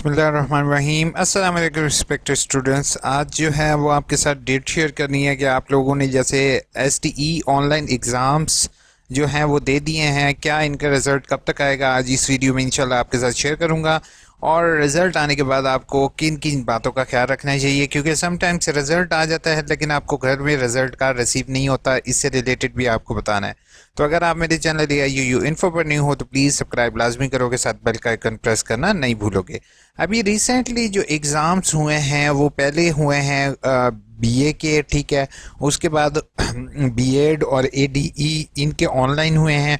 बिस्मिल्लाहिर्रहमानिर्रहीम। अस्सलाम वालेकुम रिस्पेक्टेड स्टूडेंट्स। आज जो है वो आपके साथ डेट शेयर करनी है कि आप लोगों ने जैसे एसटीई ऑनलाइन एग्ज़ाम्स जो हैं वो दे दिए हैं, क्या इनका रिज़ल्ट कब तक आएगा, आज इस वीडियो में इंशाल्लाह आपके साथ शेयर करूंगा। और रिज़ल्ट आने के बाद आपको किन किन बातों का ख्याल रखना चाहिए, क्योंकि समटाइम्स रिज़ल्ट आ जाता है लेकिन आपको घर में रिज़ल्ट कार्ड रिसीव नहीं होता, इससे रिलेटेड भी आपको बताना है। तो अगर आप मेरे चैनल AIOU इन्फो पर न्यू हो तो प्लीज़ सब्सक्राइब लाजमी करोगे, साथ बेल का आइकन प्रेस करना नहीं भूलोगे। अभी रिसेंटली जो एग्ज़ाम्स हुए हैं वो पहले हुए हैं BA के, ठीक है। उसके बाद B.ED और ADE इनके ऑनलाइन हुए हैं।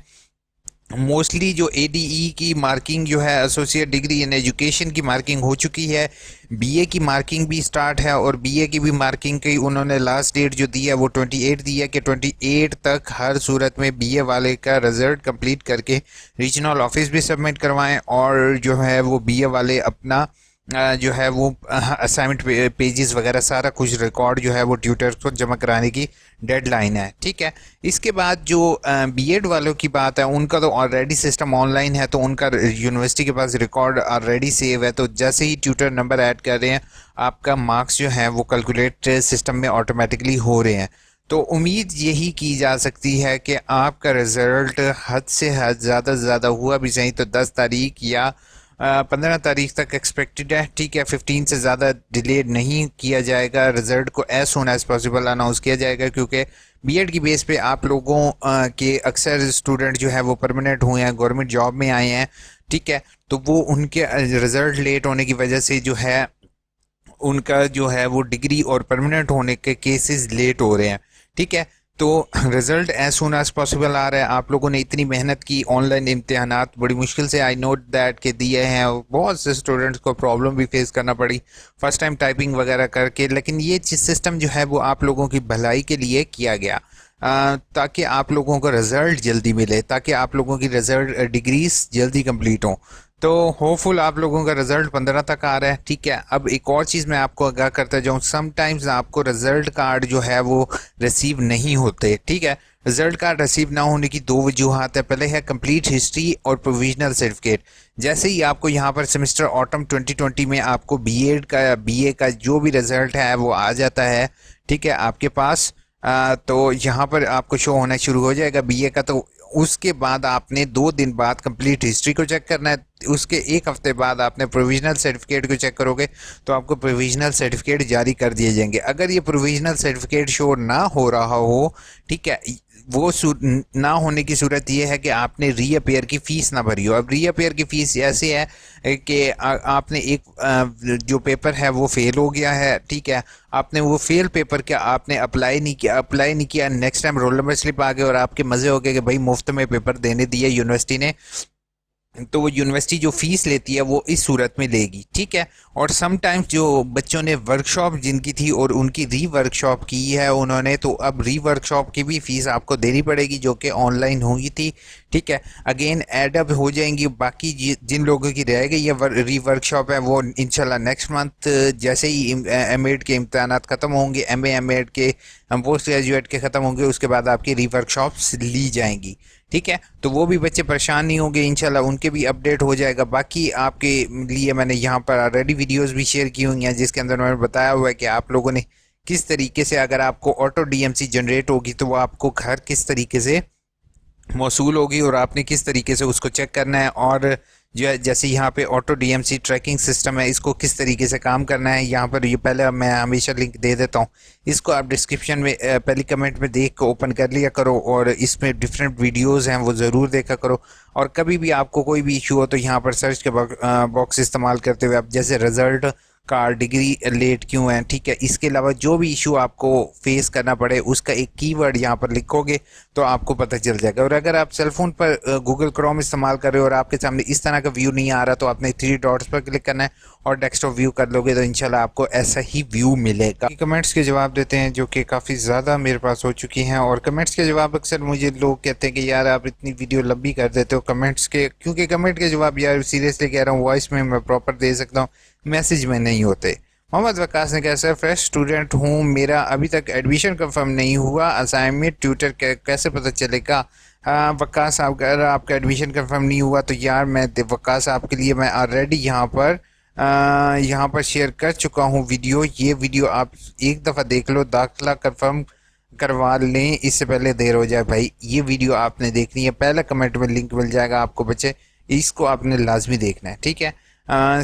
मोस्टली जो ADE की मार्किंग जो है एसोसिएट डिग्री इन एजुकेशन की मार्किंग हो चुकी है, BA की मार्किंग भी स्टार्ट है और BA की भी मार्किंग की उन्होंने लास्ट डेट जो दी है वो 28 दी है कि 28 तक हर सूरत में BA वाले का रिज़ल्ट कंप्लीट करके रीजनल ऑफिस भी सबमिट करवाएं और जो है वो BA वाले अपना जो है वो असाइनमेंट पेजेस वगैरह सारा कुछ रिकॉर्ड जो है वो ट्यूटर को जमा कराने की डेडलाइन है, ठीक है। इसके बाद जो B.ED वालों की बात है, उनका तो ऑलरेडी सिस्टम ऑनलाइन है, तो उनका यूनिवर्सिटी के पास रिकॉर्ड ऑलरेडी सेव है, तो जैसे ही ट्यूटर नंबर ऐड कर रहे हैं आपका मार्क्स जो है वो कैलकुलेट सिस्टम में ऑटोमेटिकली हो रहे हैं। तो उम्मीद यही की जा सकती है कि आपका रिज़ल्ट हद से हद ज़्यादा से ज़्यादा हुआ भी सही तो 10 तारीख या 15 तारीख तक एक्सपेक्टेड है, ठीक है। 15 से ज़्यादा डिले नहीं किया जाएगा, रिज़ल्ट को as soon as possible announce किया जाएगा, क्योंकि B.ED की बेस पे आप लोगों के अक्सर स्टूडेंट जो है वो परमानेंट हुए हैं, गवर्नमेंट जॉब में आए हैं, ठीक है। तो वो उनके रिज़ल्ट लेट होने की वजह से जो है उनका जो है वो डिग्री और परमानेंट होने के केसेस लेट हो रहे हैं, ठीक है। तो result as soon as possible आ रहा है। आप लोगों ने इतनी मेहनत की, ऑनलाइन इम्तिहानात बड़ी मुश्किल से आई नोट दैट के दिए हैं, बहुत से स्टूडेंट्स को प्रॉब्लम भी फेस करना पड़ी फर्स्ट टाइम टाइपिंग वगैरह करके, लेकिन ये सिस्टम जो है वो आप लोगों की भलाई के लिए किया गया ताकि आप लोगों को रिज़ल्ट जल्दी मिले, ताकि आप लोगों की रिज़ल्ट डिग्रीज जल्दी कंप्लीट हों। तो होपफुल आप लोगों का रिज़ल्ट 15 तक आ रहा है, ठीक है। अब एक और चीज़ मैं आपको आगाह करता जाऊँ, समटाइम्स आपको रिज़ल्ट कार्ड जो है वो रिसीव नहीं होते, ठीक है। रिज़ल्ट कार्ड रिसीव ना होने की दो वजूहत है, पहले है कंप्लीट हिस्ट्री और प्रोविजनल सर्टिफिकेट। जैसे ही आपको यहाँ पर सेमेस्टर ऑटम 2020 में आपको B.ED का या BA का जो भी रिज़ल्ट है वो आ जाता है, ठीक है, आपके पास तो यहाँ पर आपको शो होना शुरू हो जाएगा BA का। तो उसके बाद आपने 2 दिन बाद कंप्लीट हिस्ट्री को चेक करना है, उसके 1 हफ्ते बाद आपने प्रोविजनल सर्टिफिकेट को चेक करोगे तो आपको प्रोविजनल सर्टिफिकेट जारी कर दिए जाएंगे। अगर ये प्रोविजनल सर्टिफिकेट शो ना हो रहा हो, ठीक है, वो ना होने की सूरत ये है कि आपने रीअपेयर की फ़ीस ना भरी हो। अब रीअपेयर की फ़ीस ऐसे है कि आपने एक जो पेपर है वो फेल हो गया है, ठीक है, आपने वो फेल पेपर क्या आपने अप्लाई नहीं किया, next time roll number slip आ गए और आपके मज़े हो गए कि भाई मुफ्त में पेपर देने दिए यूनिवर्सिटी ने, तो वो यूनिवर्सिटी जो फीस लेती है वो इस सूरत में लेगी, ठीक है। और समटाइम्स जो बच्चों ने वर्कशॉप जिनकी थी और उनकी री वर्कशॉप की है उन्होंने, तो अब री वर्कशॉप की भी फ़ीस आपको देनी पड़ेगी जो कि ऑनलाइन हुई थी, ठीक है। अगेन एड अप हो जाएंगी। बाकी जिन लोगों की रह गई है री वर्कशॉप है वो इंशाल्लाह नेक्स्ट मंथ जैसे ही M.ED के इम्तहानात ख़त्म होंगे, MA M.ED के पोस्ट ग्रेजुएट के ख़त्म होंगे, उसके बाद आपकी री वर्कशॉप्स ली जाएंगी, ठीक है। तो वो भी बच्चे परेशान नहीं होंगे इंशाल्लाह, उनके भी अपडेट हो जाएगा। बाकी आपके लिए मैंने यहाँ पर ऑलरेडी वीडियोस भी शेयर की हुई हैं जिसके अंदर मैंने बताया हुआ है कि आप लोगों ने किस तरीके से, अगर आपको ऑटो DMC जनरेट होगी तो वो आपको घर किस तरीके से मौसूल होगी और आपने किस तरीके से उसको चेक करना है, और जो है जैसे यहाँ पे ऑटो DMC ट्रैकिंग सिस्टम है इसको किस तरीके से काम करना है, यहाँ पर ये पहले मैं हमेशा लिंक दे देता हूँ, इसको आप डिस्क्रिप्शन में पहली कमेंट में देख के ओपन कर लिया करो और इसमें डिफरेंट वीडियोस हैं वो ज़रूर देखा करो। और कभी भी आपको कोई भी इशू हो तो यहाँ पर सर्च के बॉक्स इस्तेमाल करते हुए आप जैसे रिज़ल्ट कार डिग्री लेट क्यों है, ठीक है, इसके अलावा जो भी इशू आपको फेस करना पड़े उसका एक कीवर्ड यहाँ पर लिखोगे तो आपको पता चल जाएगा। और अगर आप सेलफोन पर गूगल क्रोम इस्तेमाल कर रहे हो और आपके सामने इस तरह का व्यू नहीं आ रहा तो आपने 3 डॉट्स पर क्लिक करना है और डेस्कटॉप व्यू कर लोगे तो इंशाल्लाह आपको ऐसा ही व्यू मिलेगा। कमेंट्स के जवाब देते हैं जो कि काफ़ी ज़्यादा मेरे पास हो चुकी हैं, और कमेंट्स के जवाब अक्सर मुझे लोग कहते हैं कि यार आप इतनी वीडियो लंबी कर देते हो कमेंट्स के, क्योंकि कमेंट के जवाब यार सीरियसली कह रहा हूँ वॉइस में मैं प्रॉपर दे सकता हूँ, मैसेज में नहीं होते। मोहम्मद वकास ने कहा सर फ्रेश स्टूडेंट हूँ, मेरा अभी तक एडमिशन कंफर्म नहीं हुआ, असाइनमेंट ट्यूटर कैसे पता चलेगा। वकास अगर आपका एडमिशन कंफर्म नहीं हुआ तो यार मैं वकास आपके लिए मैं ऑलरेडी यहाँ पर यहाँ पर शेयर कर चुका हूँ वीडियो। ये वीडियो आप एक दफ़ा देख लो, दाखिला कंफर्म करवा लें इससे पहले देर हो जाए भाई। ये वीडियो आपने देखनी है, पहला कमेंट में लिंक मिल जाएगा आपको बच्चे, इसको आपने लाजमी देखना है, ठीक है।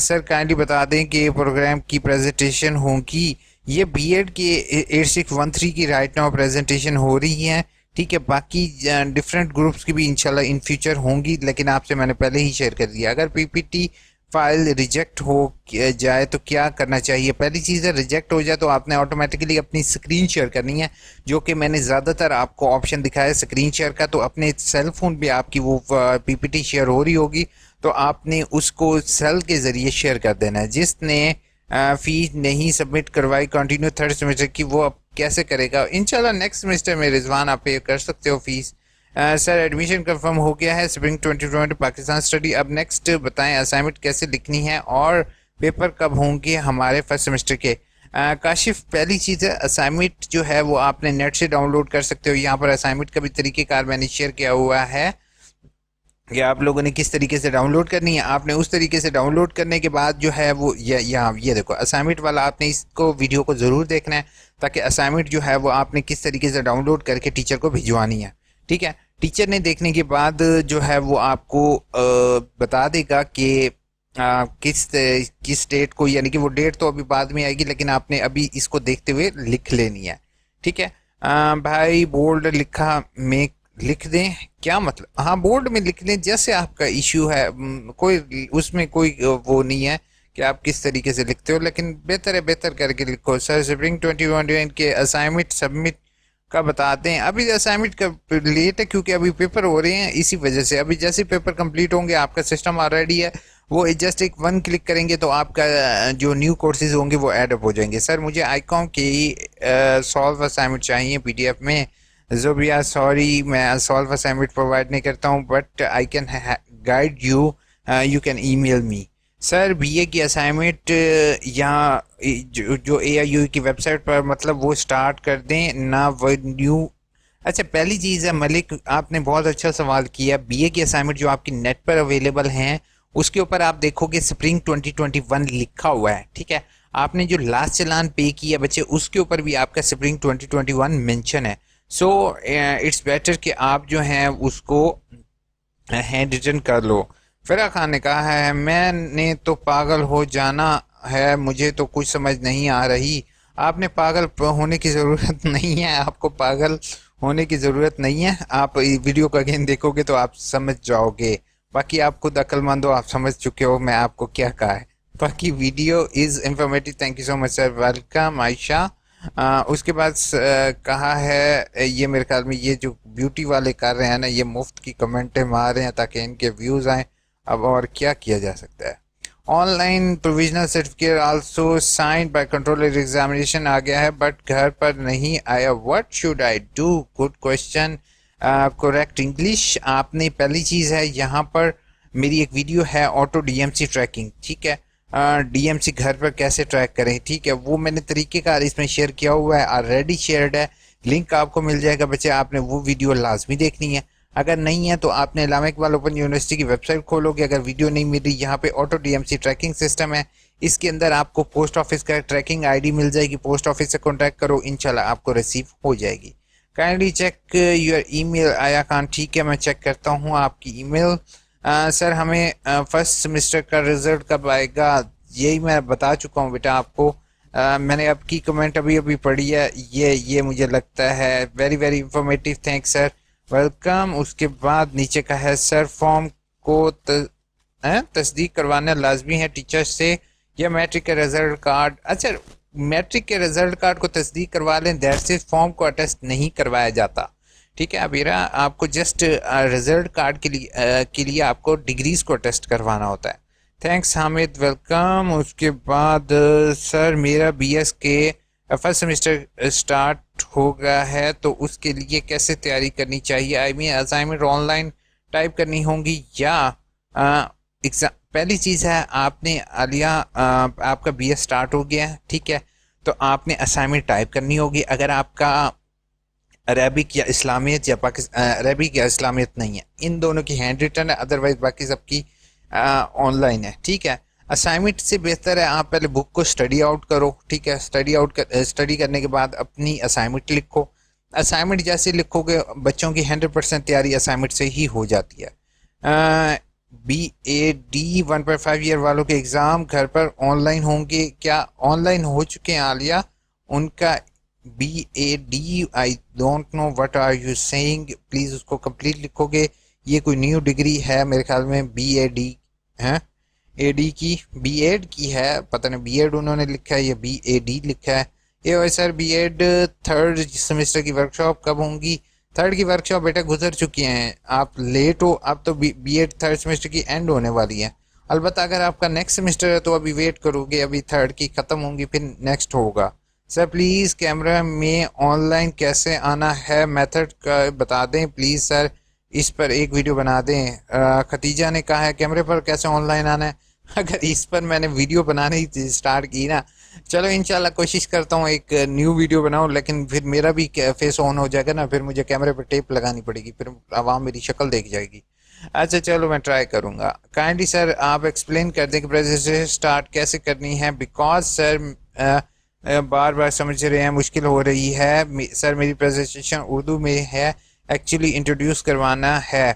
सर काइंडली बता दें कि ये प्रोग्राम की प्रेजेंटेशन होगी, ये बीएड की 8613 की राइट नाउ प्रेजेंटेशन हो रही है, ठीक है। बाकी डिफरेंट ग्रुप्स की भी इंशाल्लाह इन फ्यूचर होंगी, लेकिन आपसे मैंने पहले ही शेयर कर दिया। अगर पीपीटी फाइल रिजेक्ट हो जाए तो क्या करना चाहिए? पहली चीज़ है, रिजेक्ट हो जाए तो आपने ऑटोमेटिकली अपनी स्क्रीन शेयर करनी है, जो कि मैंने ज़्यादातर आपको ऑप्शन दिखाया है स्क्रीन शेयर का। तो अपने सेल फोन पे आपकी वो पीपीटी शेयर हो रही होगी, तो आपने उसको सेल के ज़रिए शेयर कर देना है। जिसने फीस नहीं सबमिट करवाई कंटिन्यू थर्ड सेमेस्टर की, वो अब कैसे करेगा? इंशाल्लाह नेक्स्ट सेमेस्टर में रिजवान आप पे कर सकते हो फीस। सर एडमिशन कंफर्म हो गया है स्प्रिंग 2020 पाकिस्तान स्टडी। अब नेक्स्ट बताएं असाइनमेंट कैसे लिखनी है और पेपर कब होंगे हमारे फर्स्ट सेमेस्टर के? काशिफ, पहली चीज़ है असाइनमेंट जो है वो आपने नेट से डाउनलोड कर सकते हो। यहाँ पर असाइनमेंट का भी तरीक़ेकार मैंने शेयर किया हुआ है कि आप लोगों ने किस तरीके से डाउनलोड करनी है। आपने उस तरीके से डाउनलोड करने के बाद जो है वो यहाँ ये देखो असाइनमेंट वाला, आपने इसको वीडियो को ज़रूर देखना है ताकि असाइनमेंट जो है वो आपने किस तरीके से डाउनलोड करके टीचर को भिजवानी है, ठीक है। टीचर ने देखने के बाद जो है वो आपको बता देगा कि किस डेट को, यानी कि वो डेट तो अभी बाद में आएगी, लेकिन आपने अभी इसको देखते हुए लिख लेनी है, ठीक है। भाई बोल्ड लिखा में लिख दें, क्या मतलब? हाँ बोल्ड में लिख दें, जैसे आपका इश्यू है। कोई उसमें कोई वो नहीं है कि आप किस तरीके से लिखते हो, लेकिन बेहतर है बेहतर करके लिखो। सर स्प्रिंग 2021 के असाइनमेंट सबमिट का बताते हैं। अभी असाइनमेंट का लेट है क्योंकि अभी पेपर हो रहे हैं, इसी वजह से। अभी जैसे पेपर कंप्लीट होंगे, आपका सिस्टम ऑलरेडी है, वो जस्ट एक वन क्लिक करेंगे तो आपका जो न्यू कोर्सेज होंगे वो ऐड अप हो जाएंगे। सर मुझे आईकॉम की सॉल्व असाइनमेंट चाहिए पीडीएफ में। जोबिया सॉरी, मैं सॉल्व असाइनमेंट प्रोवाइड नहीं करता हूँ, but I can guide you, you can email me. Sir BA की असाइनमेंट यहाँ जो AIOU की वेबसाइट पर मतलब वो स्टार्ट कर दें ना, वो न्यू। अच्छा पहली चीज़ है मलिक, आपने बहुत अच्छा सवाल किया। बीए की असाइनमेंट जो आपकी नेट पर अवेलेबल हैं उसके ऊपर आप देखोगे स्प्रिंग 2021 लिखा हुआ है, ठीक है। आपने जो लास्ट चालान पे किया बच्चे उसके ऊपर भी आपका स्प्रिंग 2021 मेंशन है। सो इट्स बेटर कि आप जो हैं उसको हैंड रिटन कर लो। फिरा खान ने कहा है मैंने तो पागल हो जाना है, मुझे तो कुछ समझ नहीं आ रही। आपने पागल होने की ज़रूरत नहीं है, आपको पागल होने की ज़रूरत नहीं है। आप वीडियो को अगेन देखोगे तो आप समझ जाओगे। बाकी आप खुद अक्लमंद हो, आप समझ चुके हो मैं आपको क्या कहा है। बाकी video is informative. Thank you so much sir, welcome Ayesha. उसके बाद कहा है ये मेरे ख्याल में ये जो ब्यूटी वाले कर रहे हैं ना, ये मुफ्त की कमेंटें मार रहे हैं ताकि इनके व्यूज़ आएँ। अब और क्या किया जा सकता है? Online provisional certificate also signed by controller examination आ गया है बट घर पर नहीं आया, what should I do? Good question, correct English. आपने पहली चीज़ है यहाँ पर मेरी एक वीडियो है ऑटो डीएमसी ट्रैकिंग, ठीक है। डीएमसी घर पर कैसे ट्रैक करें, ठीक है, वो मैंने तरीक़ेकार इसमें शेयर किया हुआ है, ऑलरेडी शेयर्ड है, लिंक आपको मिल जाएगा बच्चे। आपने वो वीडियो लाजमी देखनी है। अगर नहीं है तो आपने अल्लामा इकबाल ओपन यूनिवर्सिटी की वेबसाइट खोलोगे, अगर वीडियो नहीं मिल रही, यहाँ पे ऑटो डीएमसी ट्रैकिंग सिस्टम है, इसके अंदर आपको पोस्ट ऑफिस का ट्रैकिंग आईडी मिल जाएगी, पोस्ट ऑफिस से कॉन्टैक्ट करो, इंशाल्लाह आपको रिसीव हो जाएगी। Kindly check your email. आया खान, ठीक है मैं चेक करता हूँ आपकी ईमेल। सर हमें फर्स्ट सेमेस्टर का रिजल्ट कब आएगा? यही मैं बता चुका हूँ बेटा आपको। मैंने आपकी कमेंट अभी अभी पढ़ी है, ये मुझे लगता है very very informative, thanks sir, welcome. उसके बाद नीचे का है सर फॉर्म को तस्दीक करवाना लाजमी है टीचर से या मैट्रिक के रिजल्ट कार्ड? अच्छा मैट्रिक के रिजल्ट कार्ड को तस्दीक करवा लें, दैट से फॉर्म को अटेस्ट नहीं करवाया जाता, ठीक है अबीरा। आपको जस्ट रिजल्ट कार्ड के लिए आपको डिग्रीज को टेस्ट करवाना होता है। Thanks Hamid, welcome. उसके बाद सर मेरा बीएस के फर्स्ट सेमेस्टर स्टार्ट हो गया है तो उसके लिए कैसे तैयारी करनी चाहिए? I mean assignment online type करनी होंगी या एग्जाम? पहली चीज़ है आपने आलिया आपका बीएस स्टार्ट हो गया है, ठीक है, तो आपने असाइनमेंट टाइप करनी होगी। अगर आपका अरबिक या इस्लामियत या अरबिक या इस्लामियत नहीं है, इन दोनों की हैंड रिटन है, अदरवाइज बाकी सबकी ऑनलाइन है, ठीक है। असाइनमेंट से बेहतर है आप पहले बुक को स्टडी आउट करो, ठीक है। स्टडी करने के बाद अपनी असाइनमेंट लिखो। असाइनमेंट जैसे लिखोगे बच्चों की 100% तैयारी असाइनमेंट से ही हो जाती है। B.A.D. 1.5 ईयर वालों के एग्ज़ाम घर पर ऑनलाइन होंगे क्या? ऑनलाइन हो चुके हैं आलिया उनका। B.A.D. I don't know what are you saying, please उसको कंप्लीट लिखोगे। ये कोई न्यू डिग्री है मेरे ख्याल में। B.A.D. है, एडी की, B.ED की है, पता नहीं B.ED उन्होंने लिखा है या B.A.D. लिखा है। ये वैसे सर B.ED थर्ड सेमेस्टर की वर्कशॉप कब होंगी? थर्ड की वर्कशॉप बेटा गुजर चुकी हैं, आप लेट हो। अब तो B.ED थर्ड सेमेस्टर की एंड होने वाली है। अलबत्ता अगर आपका नेक्स्ट सेमेस्टर है तो अभी वेट करोगे, अभी थर्ड की ख़त्म होंगी फिर नेक्स्ट होगा। सर प्लीज़ कैमरा में ऑनलाइन कैसे आना है मेथड का बता दें प्लीज़ सर, इस पर एक वीडियो बना दें। खतीजा ने कहा है कैमरे पर कैसे ऑनलाइन आना है। अगर इस पर मैंने वीडियो बनानी स्टार्ट की ना, चलो इंशाल्लाह कोशिश करता हूँ एक न्यू वीडियो बनाऊँ, लेकिन फिर मेरा भी फेस ऑन हो जाएगा ना, फिर मुझे कैमरे पर टेप लगानी पड़ेगी, फिर आवाम मेरी शक्ल देख जाएगी। अच्छा चलो मैं ट्राई करूँगा। काइंडली सर आप एक्सप्लेन कर दें कि प्रेजेंटेशन स्टार्ट कैसे करनी है, बिकॉज सर बार बार समझ रहे हैं मुश्किल हो रही है। सर मेरी प्रेजेंटेशन उर्दू में है, एक्चुअली इंट्रोड्यूस करवाना है।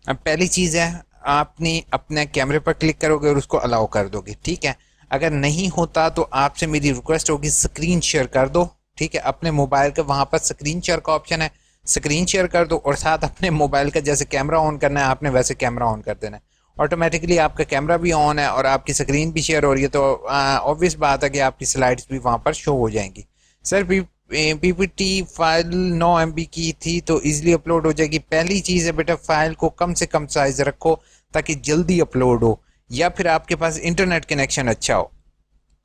अब पहली चीज़ है आपने अपने कैमरे पर क्लिक करोगे और उसको अलाउ कर दोगे, ठीक है। अगर नहीं होता तो आपसे मेरी रिक्वेस्ट होगी स्क्रीन शेयर कर दो, ठीक है। अपने मोबाइल का वहाँ पर स्क्रीन शेयर का ऑप्शन है, स्क्रीन शेयर कर दो और साथ अपने मोबाइल का जैसे कैमरा ऑन करना है आपने वैसे कैमरा ऑन कर देना है। ऑटोमेटिकली आपका कैमरा भी ऑन है और आपकी स्क्रीन भी शेयर हो रही है, तो ऑब्वियस बात है कि आपकी स्लाइड्स भी वहाँ पर शो हो जाएंगी। सर पीपीटी फाइल 9 MB की थी तो इजीली अपलोड हो जाएगी। पहली चीज़ है बेटा फाइल को कम से कम साइज रखो ताकि जल्दी अपलोड हो, या फिर आपके पास इंटरनेट कनेक्शन अच्छा हो।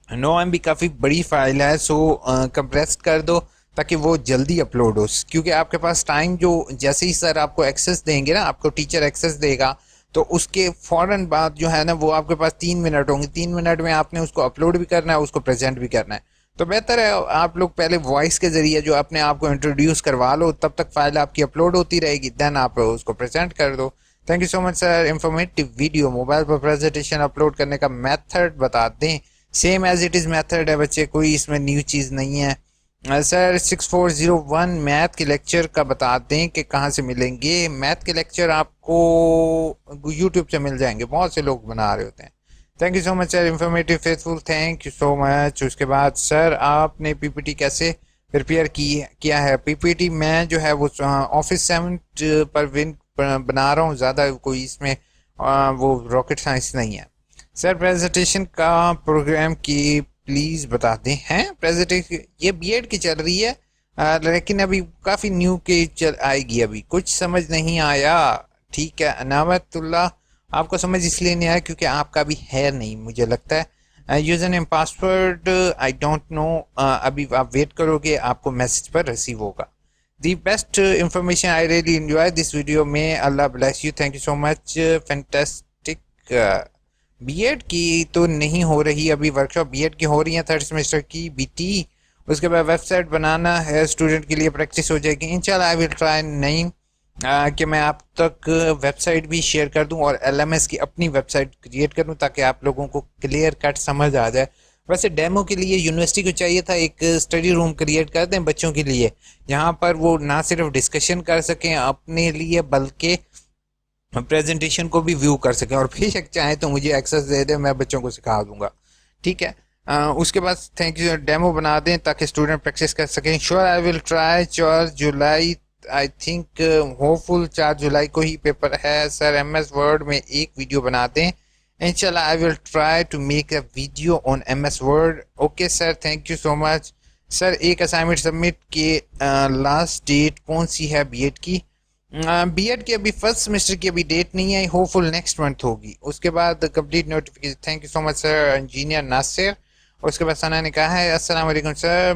9 MB काफ़ी बड़ी फाइल है, सो कंप्रेस कर दो ताकि वो जल्दी अपलोड हो, क्योंकि आपके पास टाइम जो जैसे ही सर आपको एक्सेस देंगे ना, आपको टीचर एक्सेस देगा तो उसके फ़ौरन बाद जो है ना वो आपके पास 3 मिनट होंगे। 3 मिनट में आपने उसको अपलोड भी करना है, उसको प्रेजेंट भी करना है। तो बेहतर है आप लोग पहले वॉइस के ज़रिए जो अपने आप को इंट्रोड्यूस करवा लो, तब तक फाइल आपकी अपलोड होती रहेगी, देन आप उसको प्रेजेंट कर दो। Thank you so much sir. Informative video mobile पर प्रेजेंटेशन अपलोड करने का मेथड बता दें। Same as it is method है बच्चे, कोई इसमें न्यू चीज़ नहीं है। सर 6401 मैथ के लेक्चर का बता दें कि कहाँ से मिलेंगे। मैथ के लेक्चर आपको यूट्यूब से मिल जाएंगे, बहुत से लोग बना रहे होते हैं। Thank you so much sir, informative faithful, thank you so much. उसके बाद सर आपने पीपीटी कैसे प्रिपेयर किया है? पीपीटी मैं जो है वो ऑफिस 7 पर बना रहा हूँ, ज़्यादा कोई इसमें वो रॉकेट साइंस नहीं है। सर प्रेजेंटेशन का प्रोग्राम की प्लीज़ बता दें। हैं प्रेजेंटेशन ये B.ED की चल रही है, लेकिन अभी काफ़ी न्यू के चल आएगी, अभी कुछ समझ नहीं आया, ठीक है। अनामतुल्लाह आपको समझ इसलिए नहीं आया क्योंकि आपका भी है नहीं मुझे लगता है। User name password I don't know, अभी आप वेट करोगे आपको मैसेज पर रिसीव होगा। The best information, I really enjoy this video में, अल्लाह bless you, thank you so much, fantastic. B.ED की तो नहीं हो रही अभी वर्कशॉप, B.ED की हो रही है थर्ड सेमेस्टर की BT। उसके बाद वेबसाइट बनाना है स्टूडेंट के लिए, प्रैक्टिस हो जाएगी इंशाल्लाह। आई विल ट्राई, नहीं कि मैं आप तक वेबसाइट भी शेयर कर दूं और LMS की अपनी वेबसाइट क्रिएट कर दूं ताकि आप लोगों को क्लियर कट समझ आ जाए। वैसे डेमो के लिए यूनिवर्सिटी को चाहिए था एक स्टडी रूम क्रिएट कर दें बच्चों के लिए, यहाँ पर वो ना सिर्फ डिस्कशन कर सकें अपने लिए बल्कि प्रेजेंटेशन को भी व्यू कर सकें, और बेशक चाहे तो मुझे एक्सेस दे दें, मैं बच्चों को सिखा दूंगा, ठीक है। उसके बाद थैंक यू डेमो बना दें ताकि स्टूडेंट प्रैक्टिस कर सकें। Sure I will try. 4 जुलाई आई थिंक होपफुल 4 जुलाई को ही पेपर है सर। MS वर्ड में एक वीडियो बना दें इंशाल्लाह। I will try to make a video on MS word. Okay sir, thank you so much. Sir एक असाइनमेंट सबमिट के लास्ट डेट कौन सी है B.ED की? B.ED की अभी फर्स्ट सेमेस्टर की अभी डेट नहीं है, होपफुल नेक्स्ट मंथ होगी। उसके बाद complete notification. Thank you so much sir, engineer Nasir. उसके बाद सना ने कहा है अस्सलाम वालेकुम सर,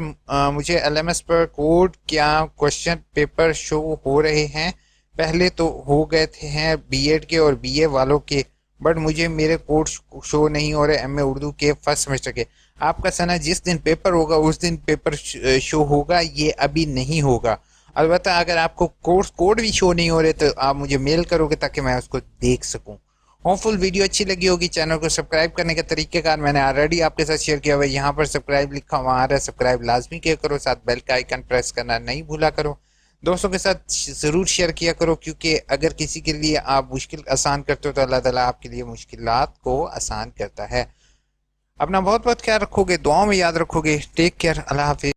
मुझे LMS पर कोड क्या क्वेश्चन पेपर शो हो रहे हैं? पहले तो हो गए थे हैं B.ED के और BA वालों के, बट मुझे मेरे कोड शो नहीं हो रहे MA उर्दू के फर्स्ट सेमेस्टर के। आपका सना जिस दिन पेपर होगा उस दिन पेपर शो होगा, ये अभी नहीं होगा। अलबत्ता अगर आपको कोर्स कोड भी शो नहीं हो रहे तो आप मुझे मेल करोगे ताकि मैं उसको देख सकूं। होपफुल वीडियो अच्छी लगी होगी। चैनल को सब्सक्राइब करने का तरीकेकार मैंने ऑलरेडी आपके साथ शेयर किया हुआ है। यहाँ पर सब्सक्राइब लिखा हुआ आ रहा है, सब्सक्राइब लाजमी किया करो, साथ बेल का आइकन प्रेस करना नहीं भूला करो। दोस्तों के साथ ज़रूर शेयर किया करो, क्योंकि अगर किसी के लिए आप मुश्किल आसान करते हो तो अल्लाह ताला आपके लिए मुश्किलात को आसान करता है। अपना बहुत बहुत ख्याल रखोगे, दुआओं में याद रखोगे। टेक केयर, अल्लाह हाफिज़।